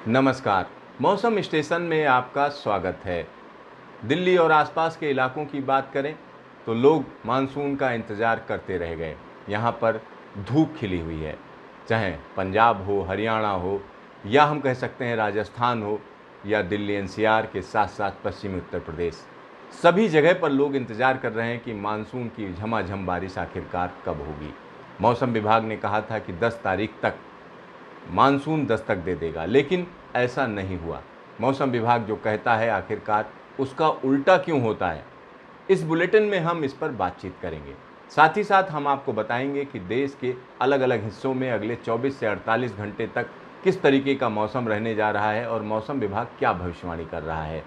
नमस्कार। मौसम स्टेशन में आपका स्वागत है। दिल्ली और आसपास के इलाकों की बात करें तो लोग मानसून का इंतज़ार करते रह गए। यहाँ पर धूप खिली हुई है, चाहे पंजाब हो, हरियाणा हो, या हम कह सकते हैं राजस्थान हो, या दिल्ली एनसीआर के साथ साथ पश्चिमी उत्तर प्रदेश। सभी जगह पर लोग इंतज़ार कर रहे हैं कि मानसून की झमाझम बारिश आखिरकार कब होगी। मौसम विभाग ने कहा था कि 10 तारीख तक मानसून दस्तक दे देगा, लेकिन ऐसा नहीं हुआ। मौसम विभाग जो कहता है आखिरकार उसका उल्टा क्यों होता है, इस बुलेटिन में हम इस पर बातचीत करेंगे। साथ ही साथ हम आपको बताएंगे कि देश के अलग अलग हिस्सों में अगले 24 से 48 घंटे तक किस तरीके का मौसम रहने जा रहा है और मौसम विभाग क्या भविष्यवाणी कर रहा है।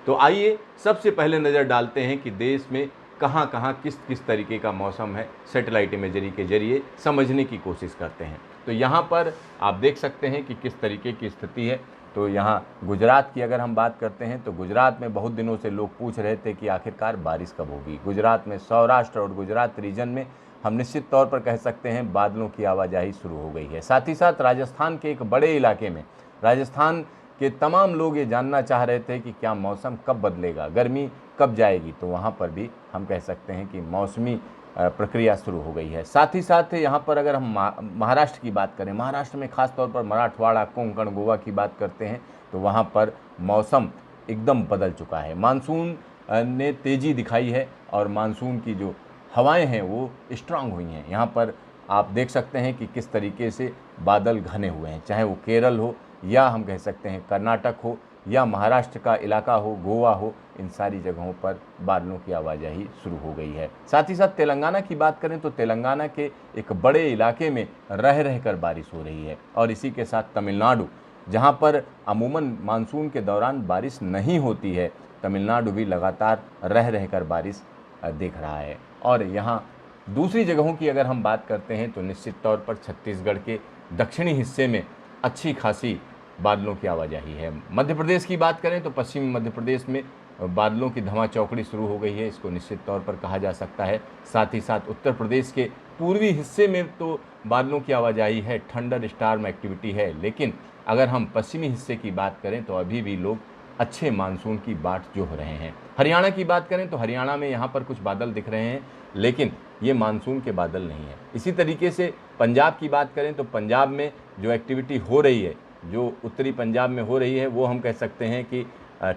तो आइए सबसे पहले नज़र डालते हैं कि देश में कहाँ कहाँ किस किस तरीके का मौसम है, सैटेलाइट इमेजरी के जरिए समझने की कोशिश करते हैं। तो यहाँ पर आप देख सकते हैं कि किस तरीके की स्थिति है। तो यहाँ गुजरात की अगर हम बात करते हैं तो गुजरात में बहुत दिनों से लोग पूछ रहे थे कि आखिरकार बारिश कब होगी। गुजरात में सौराष्ट्र और गुजरात रीजन में हम निश्चित तौर पर कह सकते हैं बादलों की आवाजाही शुरू हो गई है। साथ ही साथ राजस्थान के एक बड़े इलाके में राजस्थान के तमाम लोग ये जानना चाह रहे थे कि क्या मौसम कब बदलेगा, गर्मी कब जाएगी। तो वहाँ पर भी हम कह सकते हैं कि मौसमी प्रक्रिया शुरू हो गई है। साथ ही साथ यहाँ पर अगर हम महाराष्ट्र की बात करें, महाराष्ट्र में खास तौर पर मराठवाड़ा, कोंकण, गोवा की बात करते हैं तो वहाँ पर मौसम एकदम बदल चुका है। मानसून ने तेज़ी दिखाई है और मानसून की जो हवाएं हैं वो स्ट्रांग हुई हैं। यहाँ पर आप देख सकते हैं कि किस तरीके से बादल घने हुए हैं, चाहे वो केरल हो या हम कह सकते हैं कर्नाटक हो या महाराष्ट्र का इलाका हो, गोवा हो, इन सारी जगहों पर बादलों की आवाजाही शुरू हो गई है। साथ ही साथ तेलंगाना की बात करें तो तेलंगाना के एक बड़े इलाके में रह रहकर बारिश हो रही है और इसी के साथ तमिलनाडु, जहां पर अमूमन मानसून के दौरान बारिश नहीं होती है, तमिलनाडु भी लगातार रह रहकर बारिश देख रहा है। और यहाँ दूसरी जगहों की अगर हम बात करते हैं तो निश्चित तौर पर छत्तीसगढ़ के दक्षिणी हिस्से में अच्छी खासी बादलों की आवाजाही है। मध्य प्रदेश की बात करें तो पश्चिमी मध्य प्रदेश में बादलों की धमाचौकड़ी शुरू हो गई है, इसको निश्चित तौर पर कहा जा सकता है। साथ ही साथ उत्तर प्रदेश के पूर्वी हिस्से में तो बादलों की आवाजाही है, थंडर स्टार्म एक्टिविटी है। लेकिन अगर हम पश्चिमी हिस्से की बात करें तो अभी भी लोग अच्छे मानसून की बाट जोह रहे हैं। हरियाणा की बात करें तो हरियाणा में यहाँ पर कुछ बादल दिख रहे हैं, लेकिन ये मानसून के बादल नहीं है। इसी तरीके से पंजाब की बात करें तो पंजाब में जो एक्टिविटी हो रही है, जो उत्तरी पंजाब में हो रही है, वो हम कह सकते हैं कि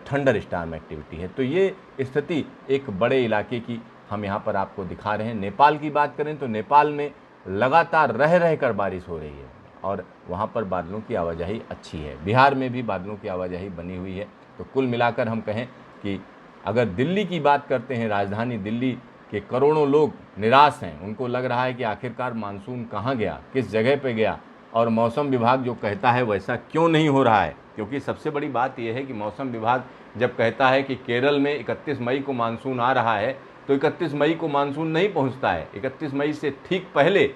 थंडर स्टार्म एक्टिविटी है। तो ये स्थिति एक बड़े इलाके की हम यहाँ पर आपको दिखा रहे हैं। नेपाल की बात करें तो नेपाल में लगातार रह रहकर बारिश हो रही है और वहाँ पर बादलों की आवाजाही अच्छी है। बिहार में भी बादलों की आवाजाही बनी हुई है। तो कुल मिलाकर हम कहें कि अगर दिल्ली की बात करते हैं, राजधानी दिल्ली के करोड़ों लोग निराश हैं। उनको लग रहा है कि आखिरकार मानसून कहाँ गया, किस जगह पे गया, और मौसम विभाग जो कहता है वैसा क्यों नहीं हो रहा है। क्योंकि सबसे बड़ी बात यह है कि मौसम विभाग जब कहता है कि केरल में 31 मई को मानसून आ रहा है तो 31 मई को मानसून नहीं पहुंचता है। 31 मई से ठीक पहले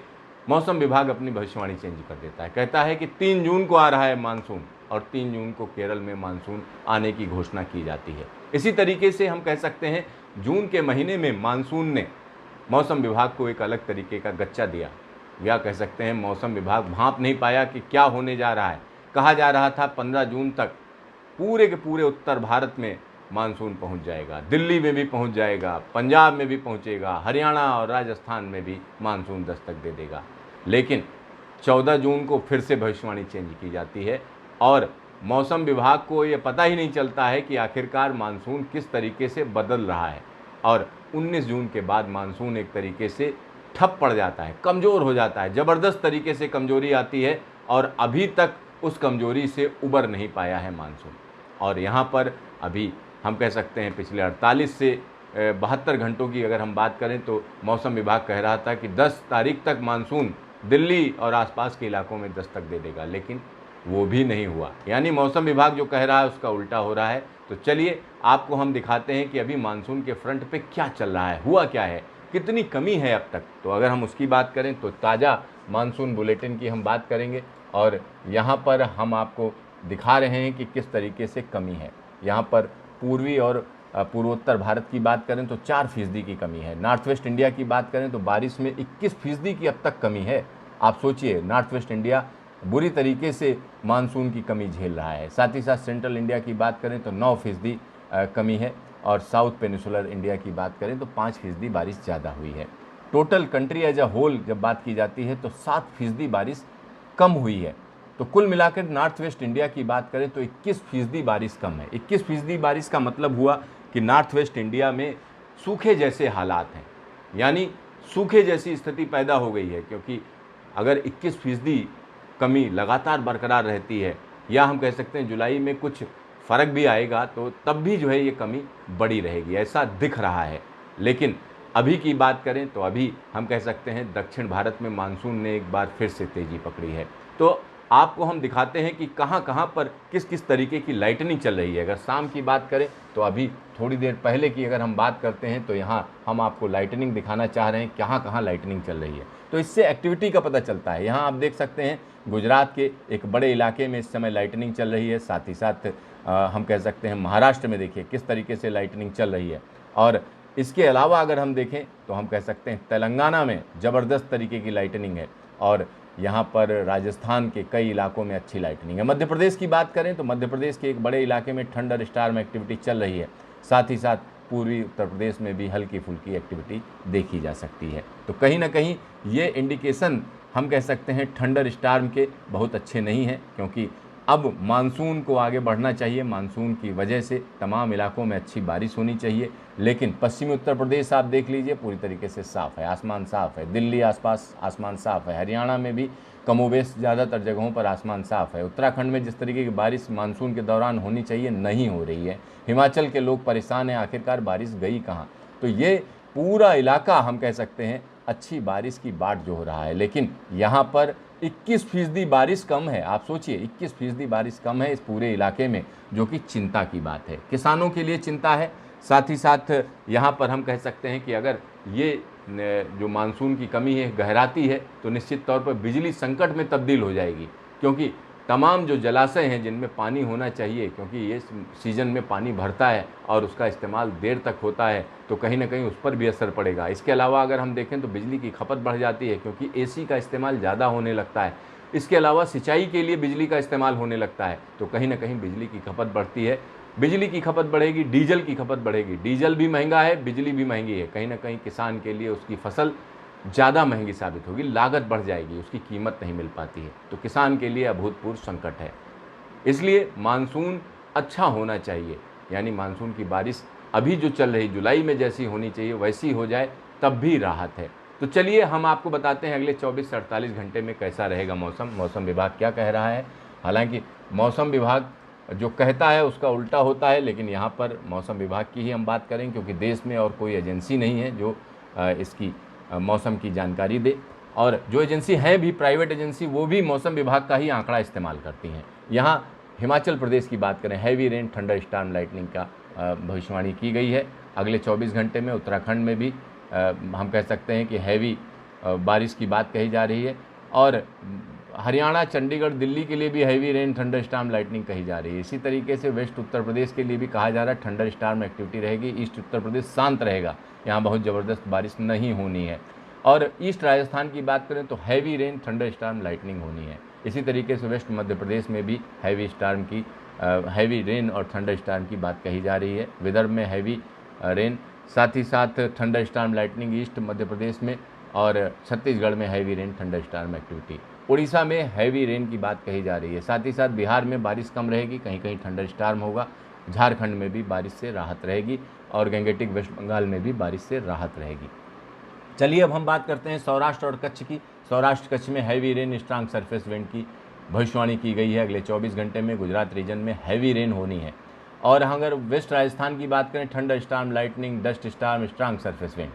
मौसम विभाग अपनी भविष्यवाणी चेंज कर देता है, कहता है कि 3 जून को आ रहा है मानसून, और 3 जून को केरल में मानसून आने की घोषणा की जाती है। इसी तरीके से हम कह सकते हैं जून के महीने में मानसून ने मौसम विभाग को एक अलग तरीके का गच्चा दिया, या कह सकते हैं मौसम विभाग भांप नहीं पाया कि क्या होने जा रहा है। कहा जा रहा था 15 जून तक पूरे के पूरे उत्तर भारत में मानसून पहुंच जाएगा, दिल्ली में भी पहुंच जाएगा, पंजाब में भी पहुंचेगा, हरियाणा और राजस्थान में भी मानसून दस्तक दे देगा। लेकिन 14 जून को फिर से भविष्यवाणी चेंज की जाती है और मौसम विभाग को ये पता ही नहीं चलता है कि आखिरकार मानसून किस तरीके से बदल रहा है। और 19 जून के बाद मानसून एक तरीके से ठप पड़ जाता है, कमज़ोर हो जाता है, ज़बरदस्त तरीके से कमज़ोरी आती है और अभी तक उस कमज़ोरी से उबर नहीं पाया है मानसून। और यहाँ पर अभी हम कह सकते हैं पिछले 48 से 72 घंटों की अगर हम बात करें तो मौसम विभाग कह रहा था कि 10 तारीख तक मानसून दिल्ली और आसपास के इलाकों में दस्तक दे देगा, लेकिन वो भी नहीं हुआ। यानी मौसम विभाग जो कह रहा है उसका उल्टा हो रहा है। तो चलिए आपको हम दिखाते हैं कि अभी मानसून के फ्रंट पे क्या चल रहा है, हुआ क्या है, कितनी कमी है अब तक। तो अगर हम उसकी बात करें तो ताज़ा मानसून बुलेटिन की हम बात करेंगे और यहाँ पर हम आपको दिखा रहे हैं कि किस तरीके से कमी है। यहाँ पर पूर्वी और पूर्वोत्तर भारत की बात करें तो 4% की कमी है। नॉर्थ वेस्ट इंडिया की बात करें तो बारिश में 21% की अब तक कमी है। आप सोचिए, नॉर्थ वेस्ट इंडिया बुरी तरीके से मानसून की कमी झेल रहा है। साथ ही साथ सेंट्रल इंडिया की बात करें तो 9% कमी है, और साउथ पेनिसुलर इंडिया की बात करें तो 5% बारिश ज़्यादा हुई है। Total country as a whole जब बात की जाती है तो 7% बारिश कम हुई है। तो कुल मिलाकर नॉर्थ वेस्ट इंडिया की बात करें तो 21% बारिश कम है। 21% बारिश का मतलब हुआ कि नॉर्थ वेस्ट इंडिया में सूखे जैसे हालात हैं, यानी सूखे जैसी स्थिति पैदा हो गई है, क्योंकि अगर 21% कमी लगातार बरकरार रहती है, या हम कह सकते हैं जुलाई में कुछ फ़र्क भी आएगा तो तब भी जो है ये कमी बड़ी रहेगी, ऐसा दिख रहा है। लेकिन अभी की बात करें तो अभी हम कह सकते हैं दक्षिण भारत में मानसून ने एक बार फिर से तेज़ी पकड़ी है। तो आपको हम दिखाते हैं कि कहाँ कहाँ पर किस किस तरीके की लाइटनिंग चल रही है। अगर शाम की बात करें तो अभी थोड़ी देर पहले की अगर हम बात करते हैं तो यहाँ हम आपको लाइटनिंग दिखाना चाह रहे हैं, कहाँ कहाँ लाइटनिंग चल रही है। तो इससे एक्टिविटी का पता चलता है। यहाँ आप देख सकते हैं गुजरात के एक बड़े इलाके में इस समय लाइटनिंग चल रही है। साथ ही साथ हम कह सकते हैं महाराष्ट्र में देखिए किस तरीके से लाइटनिंग चल रही है। और इसके अलावा अगर हम देखें तो हम कह सकते हैं तेलंगाना में ज़बरदस्त तरीके की लाइटनिंग है, और यहाँ पर राजस्थान के कई इलाकों में अच्छी लाइटनिंग है। मध्य प्रदेश की बात करें तो मध्य प्रदेश के एक बड़े इलाके में थंडर स्टार्म एक्टिविटी चल रही है। साथ ही साथ पूर्वी उत्तर प्रदेश में भी हल्की फुल्की एक्टिविटी देखी जा सकती है। तो कहीं ना कहीं ये इंडिकेशन हम कह सकते हैं थंडर स्टार्म के बहुत अच्छे नहीं हैं, क्योंकि अब मानसून को आगे बढ़ना चाहिए। मानसून की वजह से तमाम इलाकों में अच्छी बारिश होनी चाहिए। लेकिन पश्चिमी उत्तर प्रदेश आप देख लीजिए पूरी तरीके से साफ़ है, आसमान साफ़ है। दिल्ली आसपास आसमान साफ़ है। हरियाणा में भी कमोबेश ज़्यादातर जगहों पर आसमान साफ़ है। उत्तराखंड में जिस तरीके की बारिश मानसून के दौरान होनी चाहिए नहीं हो रही है। हिमाचल के लोग परेशान हैं, आखिरकार बारिश गई कहाँ। तो ये पूरा इलाका हम कह सकते हैं अच्छी बारिश की बाट जो हो रहा है, लेकिन यहाँ पर 21% बारिश कम है। आप सोचिए 21% बारिश कम है इस पूरे इलाके में, जो कि चिंता की बात है, किसानों के लिए चिंता है। साथ ही साथ यहाँ पर हम कह सकते हैं कि अगर ये जो मानसून की कमी है गहराती है तो निश्चित तौर पर बिजली संकट में तब्दील हो जाएगी, क्योंकि तमाम जो जलाशय हैं जिनमें पानी होना चाहिए, क्योंकि ये सीज़न में पानी भरता है और उसका इस्तेमाल देर तक होता है, तो कहीं ना कहीं उस पर भी असर पड़ेगा। इसके अलावा अगर हम देखें तो बिजली की खपत बढ़ जाती है, क्योंकि एसी का इस्तेमाल ज़्यादा होने लगता है। इसके अलावा सिंचाई के लिए बिजली का इस्तेमाल होने लगता है, तो कहीं ना कहीं बिजली की खपत बढ़ती है। बिजली की खपत बढ़ेगी, डीजल की खपत बढ़ेगी। डीजल भी महंगा है, बिजली भी महंगी है। कहीं ना कहीं किसान के लिए उसकी फसल ज़्यादा महंगी साबित होगी, लागत बढ़ जाएगी, उसकी कीमत नहीं मिल पाती है, तो किसान के लिए अभूतपूर्व संकट है। इसलिए मानसून अच्छा होना चाहिए, यानी मानसून की बारिश अभी जो चल रही जुलाई में जैसी होनी चाहिए वैसी हो जाए, तब भी राहत है। तो चलिए हम आपको बताते हैं अगले 24 से 48 घंटे में कैसा रहेगा मौसम। मौसम विभाग क्या कह रहा है। हालांकि मौसम विभाग जो कहता है उसका उल्टा होता है, लेकिन यहाँ पर मौसम विभाग की ही हम बात करें, क्योंकि देश में और कोई एजेंसी नहीं है जो इसकी मौसम की जानकारी दे। और जो एजेंसी है भी प्राइवेट एजेंसी, वो भी मौसम विभाग का ही आंकड़ा इस्तेमाल करती हैं। यहाँ हिमाचल प्रदेश की बात करें, heavy rain thunder storm lightning का भविष्यवाणी की गई है अगले 24 घंटे में। उत्तराखंड में भी हम कह सकते हैं कि हैवी बारिश की बात कही जा रही है, और हरियाणा, चंडीगढ़, दिल्ली के लिए भी heavy rain thunder storm lightning कही जा रही है। इसी तरीके से वेस्ट उत्तर प्रदेश के लिए भी कहा जा रहा है थंडर स्टॉर्म एक्टिविटी रहेगी। ईस्ट उत्तर प्रदेश शांत रहेगा, यहाँ बहुत ज़बरदस्त बारिश नहीं होनी है। और ईस्ट राजस्थान की बात करें तो heavy rain thunder storm lightning होनी है। इसी तरीके से वेस्ट मध्य प्रदेश में भी हैवी रेन और थंडर स्टॉर्म की बात कही जा रही है। विदर्भ में हैवी रेन, साथ ही साथ thunder storm lightning east Madhya Pradesh में, और छत्तीसगढ़ में heavy rain thunder storm activity. Orissa में हैवी रेन की बात कही जा रही है। साथ ही साथ बिहार में बारिश कम रहेगी, कहीं कहीं थंडर स्टॉर्म होगा। झारखंड में भी बारिश से राहत रहेगी, और गंगेटिक वेस्ट बंगाल में भी बारिश से राहत रहेगी। चलिए अब हम बात करते हैं सौराष्ट्र और कच्छ की। सौराष्ट्र कच्छ में heavy rain strong surface wind की भविष्यवाणी की गई है अगले 24 घंटे में। गुजरात रीजन में हैवी रेन होनी है। और अगर वेस्ट राजस्थान की बात करें, thunder storm lightning, dust storm, strong surface wind.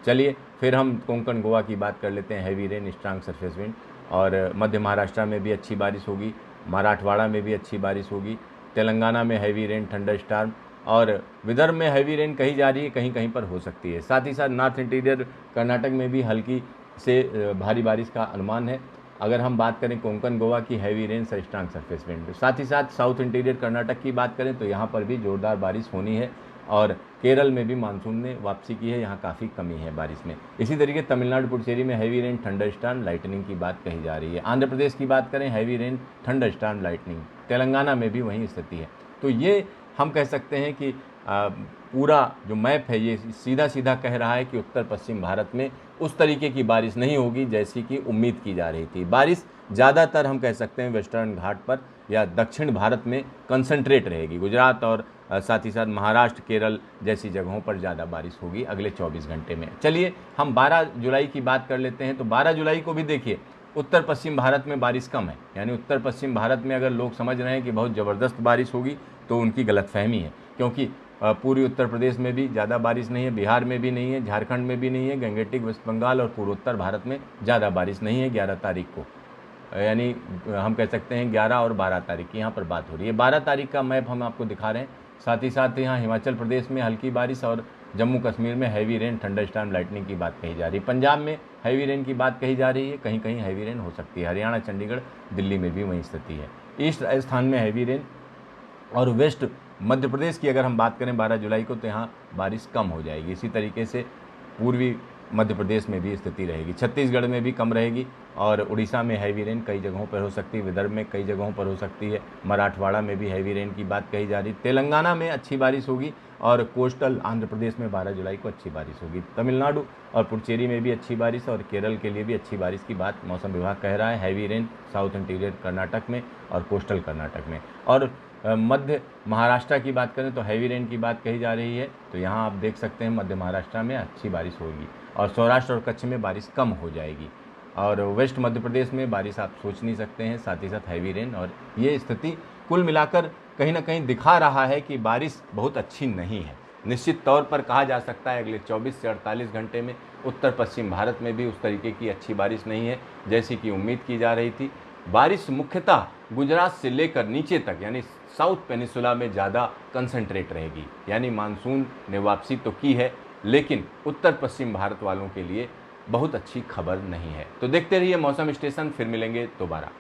चलिए फिर हम कोंकण गोवा की बात कर लेते हैं, heavy rain, strong surface wind. और मध्य महाराष्ट्र में भी अच्छी बारिश होगी, मराठवाड़ा में भी अच्छी बारिश होगी, तेलंगाना में हैवी रेन थंडर स्टॉर्म, और विदर्भ में हैवी रेन कही जा रही है, कहीं कहीं पर हो सकती है। साथ ही साथ नॉर्थ इंटीरियर कर्नाटक में भी हल्की से भारी बारिश का अनुमान है। अगर हम बात करें कोंकण गोवा की, heavy rain strong surface wind. साथ ही साथ साउथ इंटीरियर कर्नाटक की बात करें तो यहाँ पर भी ज़ोरदार बारिश होनी है। और केरल में भी मानसून ने वापसी की है, यहाँ काफ़ी कमी है बारिश में। इसी तरीके तमिलनाडु पुडुचेरी में हैवी रेन, थंडरस्टॉर्म, लाइटनिंग की बात कही जा रही है। आंध्र प्रदेश की बात करें, heavy rain, thunderstorm, lightning. Telangana में भी वही स्थिति है। तो ये हम कह सकते हैं कि पूरा जो मैप है ये सीधा सीधा कह रहा है कि उत्तर पश्चिम भारत में उस तरीके की बारिश नहीं होगी जैसी कि उम्मीद की जा रही थी। बारिश ज़्यादातर हम कह सकते हैं वेस्टर्न घाट पर या दक्षिण भारत में कंसंट्रेट रहेगी। गुजरात और साथ ही साथ महाराष्ट्र, केरल जैसी जगहों पर ज़्यादा बारिश होगी अगले 24 घंटे में। चलिए हम 12 जुलाई की बात कर लेते हैं। तो 12 जुलाई को भी देखिए उत्तर पश्चिम भारत में बारिश कम है, यानी उत्तर पश्चिम भारत में अगर लोग समझ रहे हैं कि बहुत ज़बरदस्त बारिश होगी तो उनकी गलतफहमी है, क्योंकि पूर्वी उत्तर प्रदेश में भी ज़्यादा बारिश नहीं है, बिहार में भी नहीं है, झारखंड में भी नहीं है, गंगेटिक वेस्ट बंगाल और पूर्वोत्तर भारत में ज़्यादा बारिश नहीं है 11 तारीख को, यानी हम कह सकते हैं 11 और 12 तारीख की यहाँ पर बात हो रही है। 12 तारीख का मैप हम आपको दिखा रहे हैं। साथ ही साथ यहाँ हिमाचल प्रदेश में हल्की बारिश और जम्मू कश्मीर में हैवी रेन, थंडरस्टॉर्म, लाइटनिंग की बात कही जा रही है। पंजाब में हैवी रेन की बात कही जा रही है, कहीं कहीं हैवी रेन हो सकती है। हरियाणा, चंडीगढ़, दिल्ली में भी वही स्थिति है। ईस्ट राजस्थान में हैवी रेन और वेस्ट मध्य प्रदेश की अगर हम बात करें 12 जुलाई को तो यहाँ बारिश कम हो जाएगी। इसी तरीके से पूर्वी मध्य प्रदेश में भी स्थिति रहेगी, छत्तीसगढ़ में भी कम रहेगी और उड़ीसा में हैवी रेन कई जगहों पर हो सकती है, विदर्भ में कई जगहों पर हो सकती है, मराठवाड़ा में भी हैवी रेन की बात कही जा रही। तेलंगाना में अच्छी बारिश होगी और कोस्टल आंध्र प्रदेश में 12 जुलाई को अच्छी बारिश होगी। तमिलनाडु और पुडुचेरी में भी अच्छी बारिश और केरल के लिए भी अच्छी बारिश की बात मौसम विभाग कह रहा है। Heavy rain south interior Karnataka में और कोस्टल कर्नाटक में। और मध्य महाराष्ट्र की बात करें तो हैवी रेन की बात कही जा रही है। तो यहाँ आप देख सकते हैं मध्य महाराष्ट्र में अच्छी बारिश होगी और सौराष्ट्र और कच्छ में बारिश कम हो जाएगी और वेस्ट मध्य प्रदेश में बारिश आप सोच नहीं सकते हैं, साथ ही साथ हैवी रेन। और ये स्थिति कुल मिलाकर कहीं ना कहीं दिखा रहा है कि बारिश बहुत अच्छी नहीं है। निश्चित तौर पर कहा जा सकता है अगले 24 से 48 घंटे में उत्तर पश्चिम भारत में भी उस तरीके की अच्छी बारिश नहीं है जैसी कि उम्मीद की जा रही थी। बारिश मुख्यतः गुजरात से लेकर नीचे तक यानी साउथ पेनिसुला में ज़्यादा कंसंट्रेट रहेगी, यानी मानसून ने वापसी तो की है लेकिन उत्तर पश्चिम भारत वालों के लिए बहुत अच्छी खबर नहीं है। तो देखते रहिए मौसम स्टेशन, फिर मिलेंगे दोबारा।